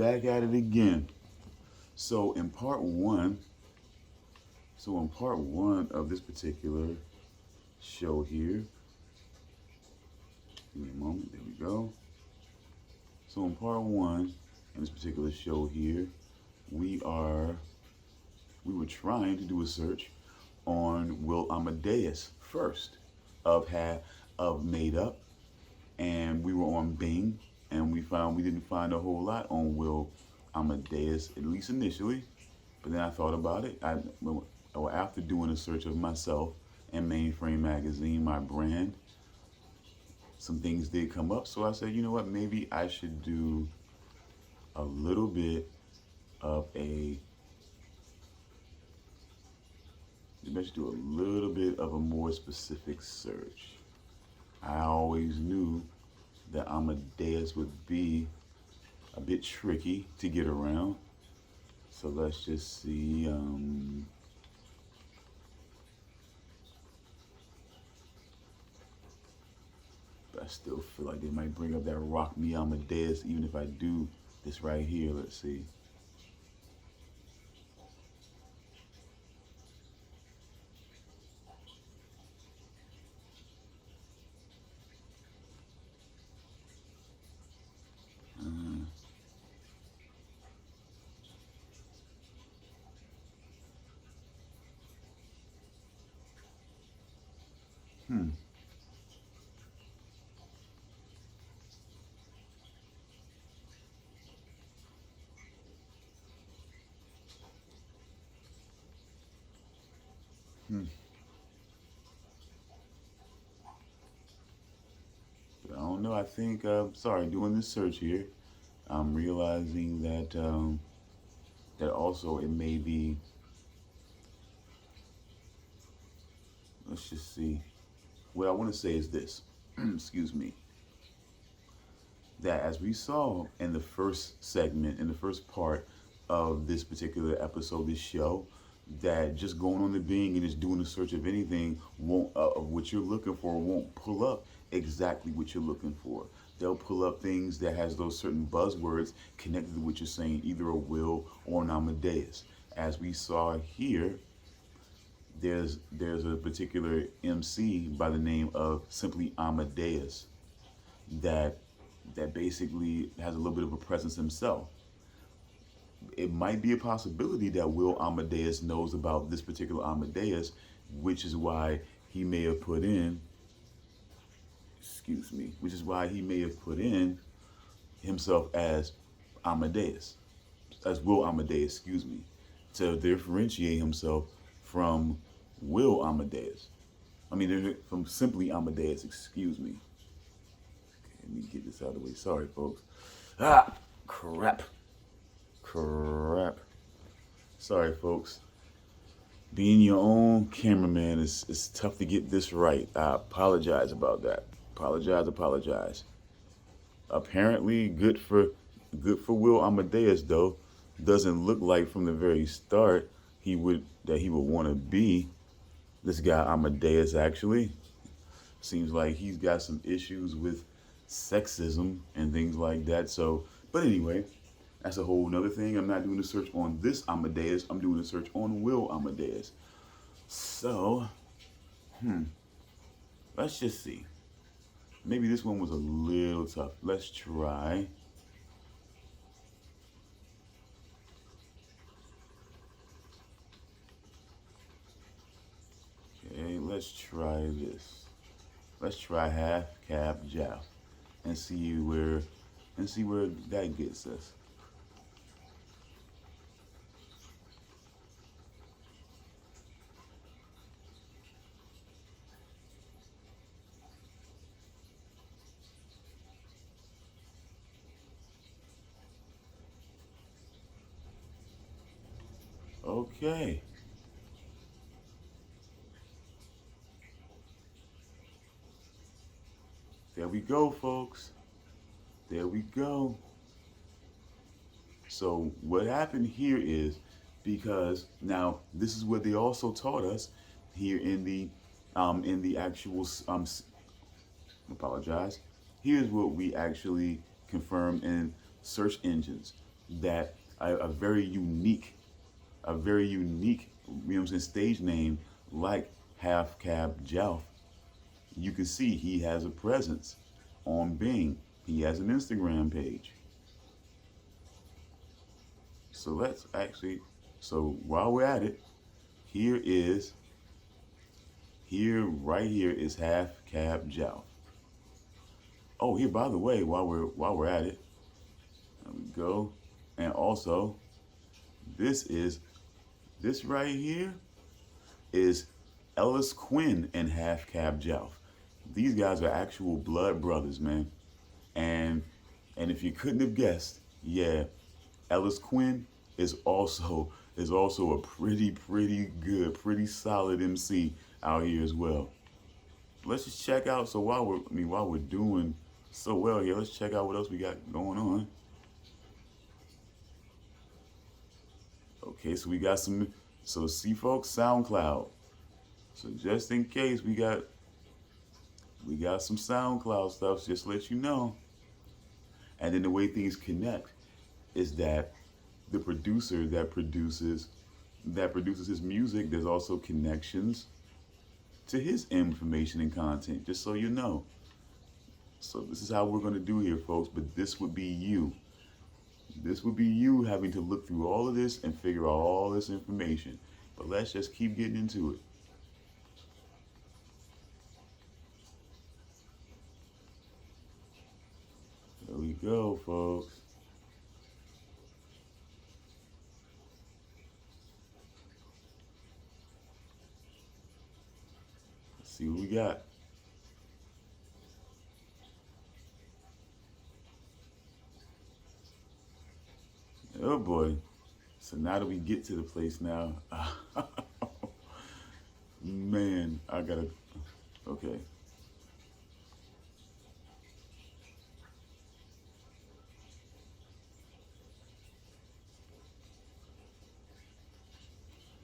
back at it again. So in part one of this particular show here, give me a moment, there we go. So in part one of this particular show here, we were trying to do a search on Will Amadeus first of Made Up, and we were on Bing, and we didn't find a whole lot on Will Amadeus, at least initially. But then I thought about it. After doing a search of myself and Mainframe Magazine, my brand, some things did come up. So I said, you know what, maybe I should do a little bit of a more specific search. I always knew that Amadeus would be a bit tricky to get around. So let's just see. I still feel like they might bring up that Rock Me Amadeus, even if I do this right here. Let's see. But I don't know. I think, sorry, doing this search here, I'm realizing that that also it may be. Let's just see. What I want to say is this. Excuse me. That as we saw in the first segment, in the first part of this particular episode, this show, that just going on the Bing and just doing a search of anything won't, of what you're looking for, won't pull up exactly what you're looking for. They'll pull up things that has those certain buzzwords connected to what you're saying, either a Will or an Amadeus. As we saw here, there's a particular MC by the name of simply Amadeus that basically has a little bit of a presence himself. It might be a possibility that Will Amadeus knows about this particular Amadeus, which is why he may have put in, himself as Amadeus, as Will Amadeus, to differentiate himself from Will Amadeus. From simply Amadeus, excuse me. Okay, let me get this out of the way. Sorry, folks. Crap. Sorry, folks. Being your own cameraman is tough to get this right. I apologize about that. Apologize. Apparently, good for Will Amadeus, though. Doesn't look like from the very start he would want to be this guy Amadeus. Actually, seems like he's got some issues with sexism and things like that. So, but anyway. That's a whole nother thing. I'm not doing a search on this Amadeus. I'm doing a search on Will Amadeus. So, let's just see. Maybe this one was a little tough. Let's try. Okay, let's try this. Let's try half cab Jeff and see where that gets us. Okay. There we go, folks. There we go. So what happened here is, because now this is what they also taught us here in the actual apologize. Here's what we actually confirmed in search engines. that a very unique, you know what I'm saying, stage name like Half Cab Jelf, you can see he has a presence on Bing. He has an Instagram page. So let's actually, so while we're at it, here is, right here is Half Cab Jelf. Oh, here, by the way, while we're at it, there we go. And also, this is, this right here is Ellis Quinn and Half Cab Jelf. These guys are actual blood brothers, man. And if you couldn't have guessed, yeah, Ellis Quinn is also a pretty good, pretty solid MC out here as well. Let's just check out. So while we're doing so well here, let's check out what else we got going on. Okay, so we got some. So see, folks, SoundCloud. So just in case we got some SoundCloud stuff, just to let you know. And then the way things connect is that the producer that produces his music, there's also connections to his information and content, just so you know. So this is how we're going to do here, folks, but this would be you. This would be you having to look through all of this and figure out all this information. But let's just keep getting into it. There we go, folks. Let's see what we got. Oh boy. So now that we get to the place now, man, I gotta, okay.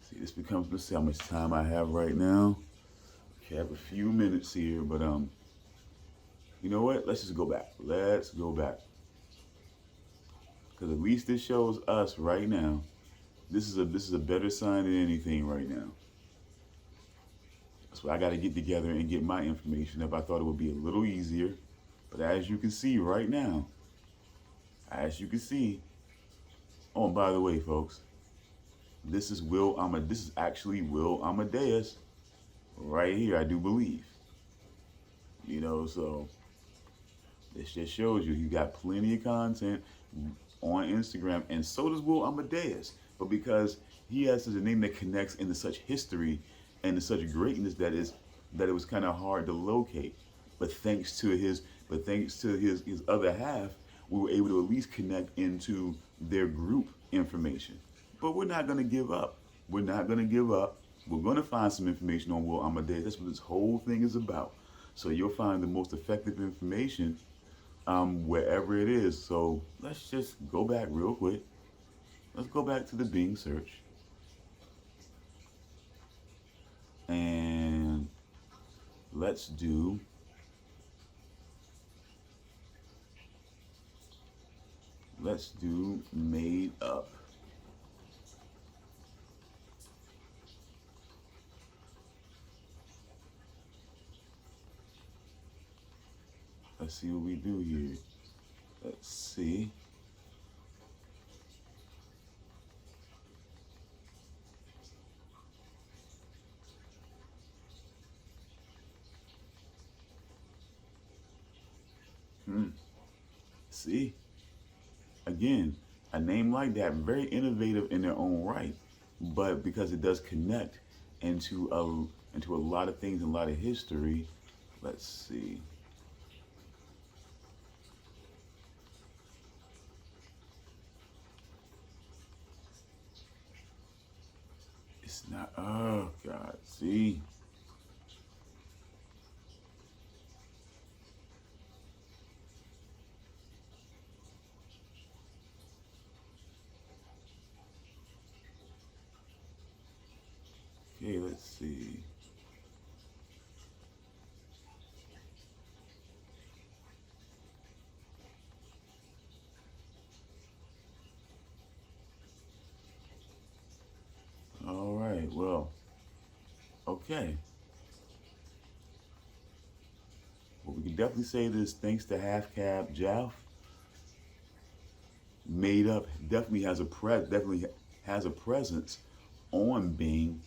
See, this becomes, let's see how much time I have right now. Okay, I have a few minutes here, but you know what? Let's just go back. Let's go back. Because at least this shows us right now. This is a better sign than anything right now. So I got to get together and get my information up. I thought it would be a little easier, but as you can see right now, as you can see. Oh, and by the way, folks, this is This is actually Will Amadeus, right here. I do believe. You know, so this just shows you got plenty of content on Instagram, and so does Will Amadeus. But because he has such a name that connects into such history and to such greatness that it was kind of hard to locate. But thanks to his other half, we were able to at least connect into their group information. But we're not going to give up. We're not going to give up. We're going to find some information on Will Amadeus. That's what this whole thing is about. So you'll find the most effective information wherever it is. So let's just go back real quick. Let's go back to the Bing search. And let's do made up. Let's see what we do here. Let's see. See? Again, a name like that, very innovative in their own right, but because it does connect into a lot of things and a lot of history. Let's see. It's not, oh God, see? Okay, let's see. Well, okay. Well, we can definitely say this thanks to Half Cab Jeff. Made Up definitely has a presence on Bing,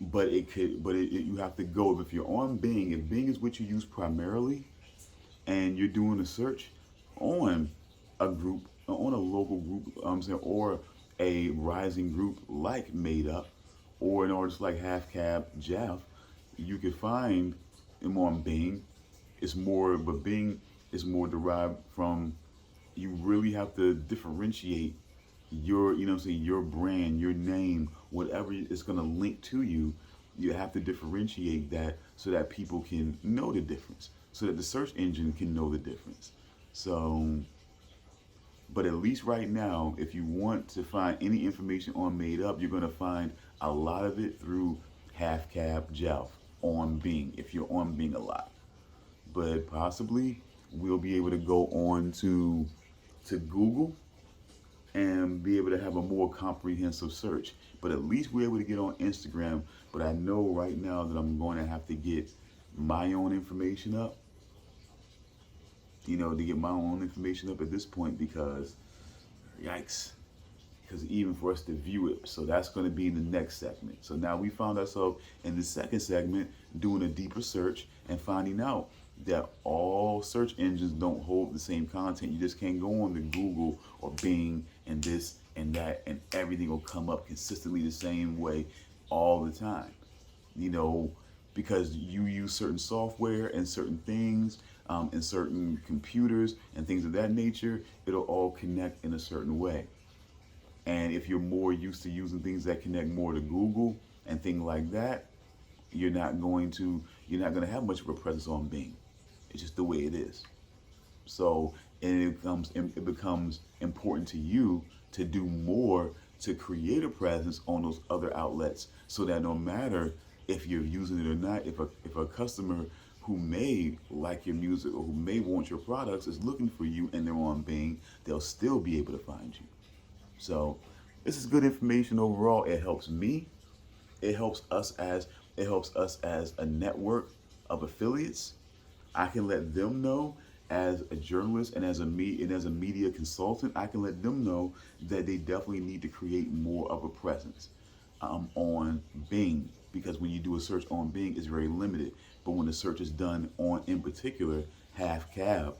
but you have to go if you're on Bing. If Bing is what you use primarily, and you're doing a search on a group, on a local group, or a rising group like Made Up, or an artist like Half Cab Jeff, you could find him on Bing. But Bing is more derived from, you really have to differentiate your, your brand, your name, whatever is going to link to you. You have to differentiate that so that people can know the difference, so that the search engine can know the difference. So, but at least right now, if you want to find any information on Made Up, you're going to find a lot of it through Half Cab Jeff on Bing, if you're on Bing a lot. But possibly we'll be able to go on to Google and be able to have a more comprehensive search. But at least we're able to get on Instagram. But I know right now that I'm going to have to get my own information up, to get my own information up at this point, because yikes. Because even for us to view it, so that's going to be in the next segment. So now we found ourselves in the second segment doing a deeper search and finding out that all search engines don't hold the same content. You just can't go on to Google or Bing and this and that and everything will come up consistently the same way all the time. Because you use certain software and certain things and certain computers and things of that nature, it'll all connect in a certain way. And if you're more used to using things that connect more to Google and things like that, you're not going to have much of a presence on Bing. It's just the way it is. So, and it becomes important to you to do more to create a presence on those other outlets, so that no matter if you're using it or not, if a customer who may like your music or who may want your products is looking for you and they're on Bing, they'll still be able to find you. So this is good information overall. It helps me. It helps us as a network of affiliates. I can let them know as a journalist and as a media consultant. I can let them know that they definitely need to create more of a presence on Bing, because when you do a search on Bing, it's very limited. But when the search is done on, in particular, Half Cab,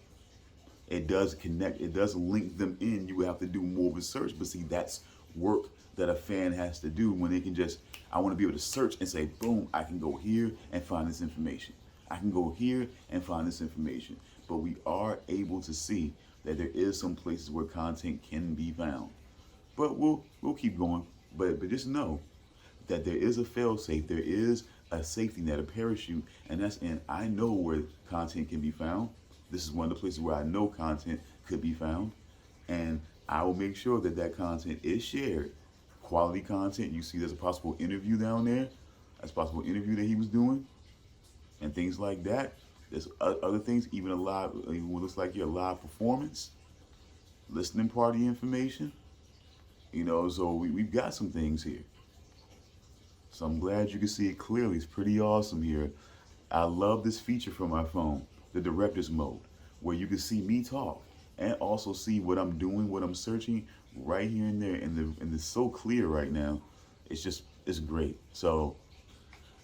it does connect, it does link them in. You have to do more of a search, but see, that's work that a fan has to do when they can just, I want to be able to search and say, boom, I can go here and find this information. I can go here and find this information. But we are able to see that there is some places where content can be found. But we'll keep going. But just know that there is a fail-safe, there is a safety net, a parachute, and that's in, I know where content can be found. This is one of the places where I know content could be found, and I will make sure that that content is shared. Quality content. You see there's a possible interview down there. That's a possible interview that he was doing, and things like that. There's other things, even what looks like your live performance, listening party information. So we've got some things here. So I'm glad you can see it clearly. It's pretty awesome here. I love this feature from my phone, the director's mode, where you can see me talk and also see what I'm doing, what I'm searching right here and there. And it's so clear right now. It's great. So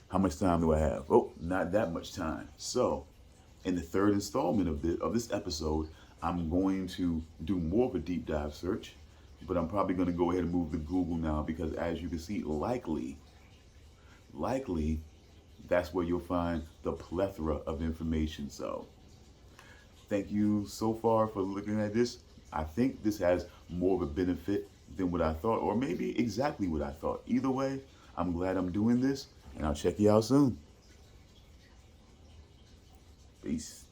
how much time do I have? Oh, not that much time. So in the third installment of this episode, I'm going to do more of a deep dive search, but I'm probably going to go ahead and move to Google now, because as you can see, likely, that's where you'll find the plethora of information. So thank you so far for looking at this. I think this has more of a benefit than what I thought, or maybe exactly what I thought. Either way, I'm glad I'm doing this, and I'll check you out soon. Peace.